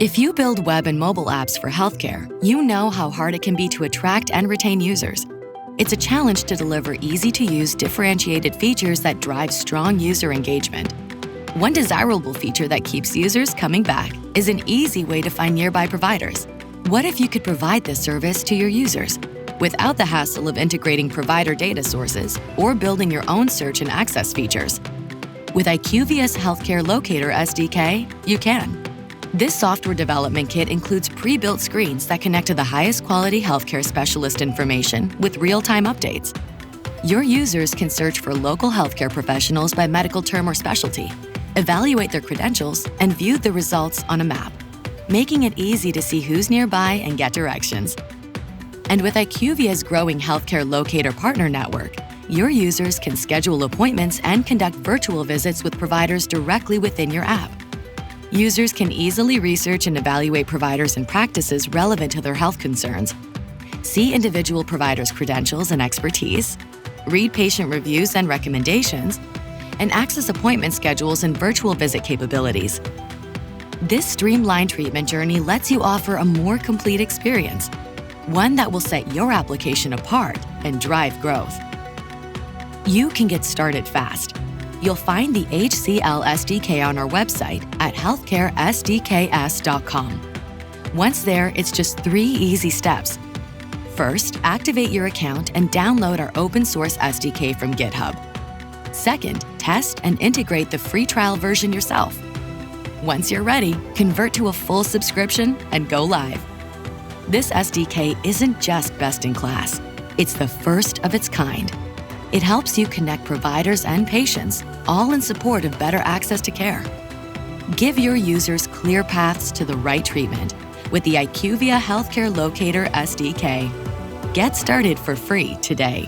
If you build web and mobile apps for healthcare, you know how hard it can be to attract and retain users. It's a challenge to deliver easy-to-use, differentiated features that drive strong user engagement. One desirable feature that keeps users coming back is an easy way to find nearby providers. What if you could provide this service to your users without the hassle of integrating provider data sources or building your own search and access features? With IQVIA's HealthCare Locator SDK, you can. This software development kit includes pre-built screens that connect to the highest quality healthcare specialist information with real-time updates. Your users can search for local healthcare professionals by medical term or specialty, evaluate their credentials, and view the results on a map, making it easy to see who's nearby and get directions. And with IQVIA's growing healthcare locator partner network, your users can schedule appointments and conduct virtual visits with providers directly within your app. Users can easily research and evaluate providers and practices relevant to their health concerns, see individual providers' credentials and expertise, read patient reviews and recommendations, and access appointment schedules and virtual visit capabilities. This streamlined treatment journey lets you offer a more complete experience, one that will set your application apart and drive growth. You can get started fast. You'll find the HCL SDK on our website at healthcaresdks.com. Once there, it's just 3 easy steps. First, activate your account and download our open source SDK from GitHub. Second, test and integrate the free trial version yourself. Once you're ready, convert to a full subscription and go live. This SDK isn't just best in class, it's the first of its kind. It helps you connect providers and patients, all in support of better access to care. Give your users clear paths to the right treatment with the IQVIA HealthCare Locator SDK. Get started for free today.